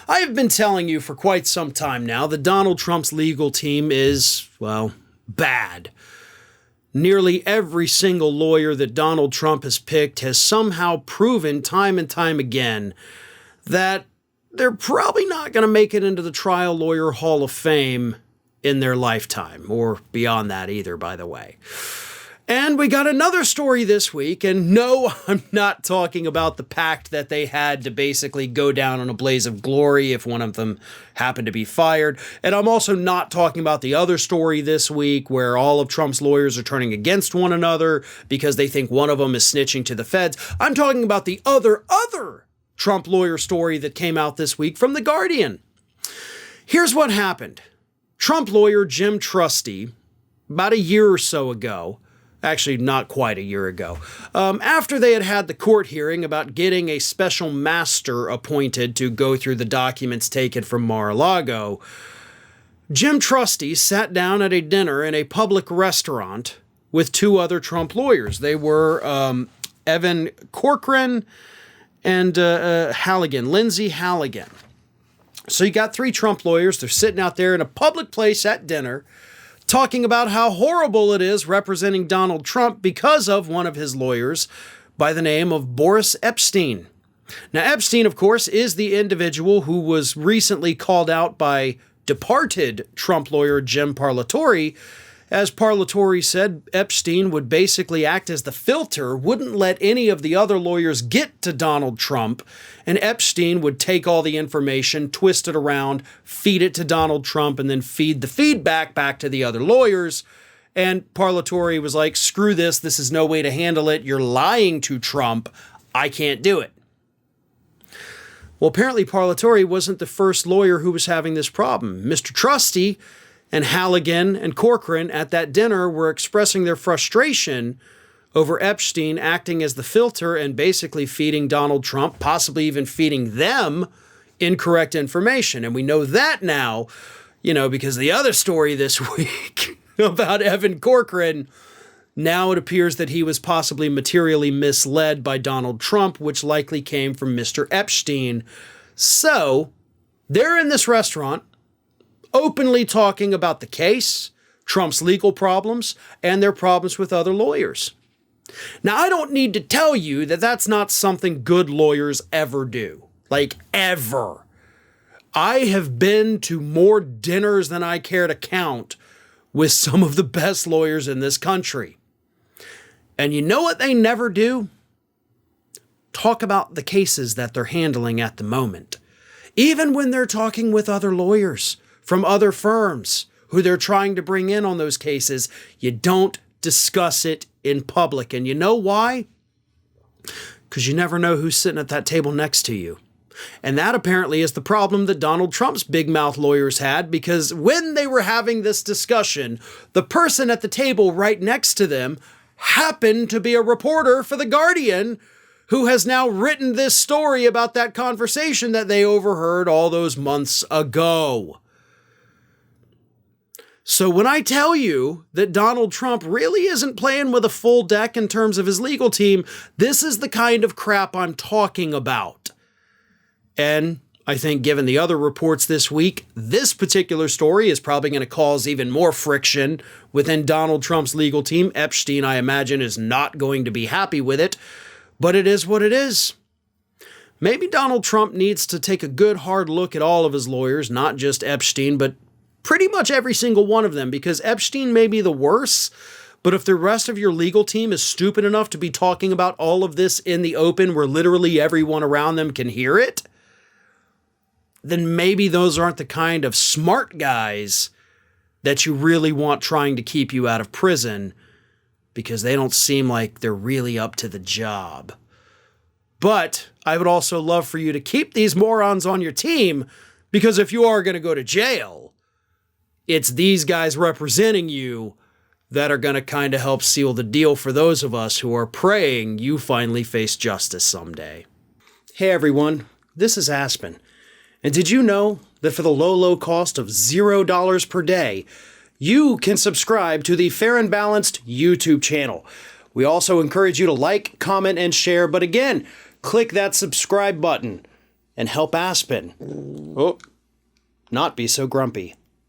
I have been telling you for quite some time now that Donald Trump's legal team is, well, bad. Nearly every single lawyer that Donald Trump has picked has somehow proven time and time again that they're probably not going to make it into the Trial Lawyer Hall of Fame in their lifetime, or beyond that either, by the way. And we got another story this week, and no, I'm not talking about the pact that they had to basically go down in a blaze of glory if one of them happened to be fired. And I'm also not talking about the other story this week where all of Trump's lawyers are turning against one another because they think one of them is snitching to the feds. I'm talking about the other Trump lawyer story that came out this week from The Guardian. Here's what happened. Trump lawyer Jim Trustee, about a year or so ago, actually not quite a year ago, after they had the court hearing about getting a special master appointed to go through the documents taken from Mar-a-Lago, Jim Trustee sat down at a dinner in a public restaurant with two other Trump lawyers. They were Evan Corcoran and Lindsay Halligan. So you got three Trump lawyers. They're sitting out there in a public place at dinner talking about how horrible it is representing Donald Trump because of one of his lawyers by the name of Boris Epshteyn. Now, Epshteyn, of course, is the individual who was recently called out by departed Trump lawyer Jim Parlatore. As Parlatore said, Epshteyn would basically act as the filter, wouldn't let any of the other lawyers get to Donald Trump, and Epshteyn would take all the information, twist it around, feed it to Donald Trump, and then feed the feedback back to the other lawyers. And Parlatore was like, screw this is no way to handle it, you're lying to Trump, I can't do it. Well, apparently Parlatore wasn't the first lawyer who was having this problem. Mr. Trustee and Halligan and Corcoran at that dinner were expressing their frustration over Epshteyn acting as the filter and basically feeding Donald Trump, possibly even feeding them, incorrect information. And we know that now, because the other story this week about Evan Corcoran, now it appears that he was possibly materially misled by Donald Trump, which likely came from Mr. Epshteyn. So they're in this restaurant, openly talking about the case, Trump's legal problems, and their problems with other lawyers. Now, I don't need to tell you that that's not something good lawyers ever do. Like, ever. I have been to more dinners than I care to count with some of the best lawyers in this country. And you know what they never do? Talk about the cases that they're handling at the moment. Even when they're talking with other lawyers from other firms who they're trying to bring in on those cases, you don't discuss it in public. And you know why? Because you never know who's sitting at that table next to you. And that apparently is the problem that Donald Trump's big mouth lawyers had, because when they were having this discussion, the person at the table right next to them happened to be a reporter for The Guardian who has now written this story about that conversation that they overheard all those months ago. So when I tell you that Donald Trump really isn't playing with a full deck in terms of his legal team, this is the kind of crap I'm talking about. And I think given the other reports this week, this particular story is probably going to cause even more friction within Donald Trump's legal team. Epshteyn, I imagine, is not going to be happy with it, but it is what it is. Maybe Donald Trump needs to take a good hard look at all of his lawyers, not just Epshteyn, but pretty much every single one of them, because Epshteyn may be the worst, but if the rest of your legal team is stupid enough to be talking about all of this in the open where literally everyone around them can hear it, then maybe those aren't the kind of smart guys that you really want trying to keep you out of prison, because they don't seem like they're really up to the job. But I would also love for you to keep these morons on your team, because if you are going to go to jail, it's these guys representing you that are going to kind of help seal the deal for those of us who are praying you finally face justice someday. Hey everyone, this is Aspen. And did you know that for the low cost of $0 per day, you can subscribe to the Fair and Balanced YouTube channel? We also encourage you to like, comment, and share, but again, click that subscribe button. and help Aspen, not be so grumpy.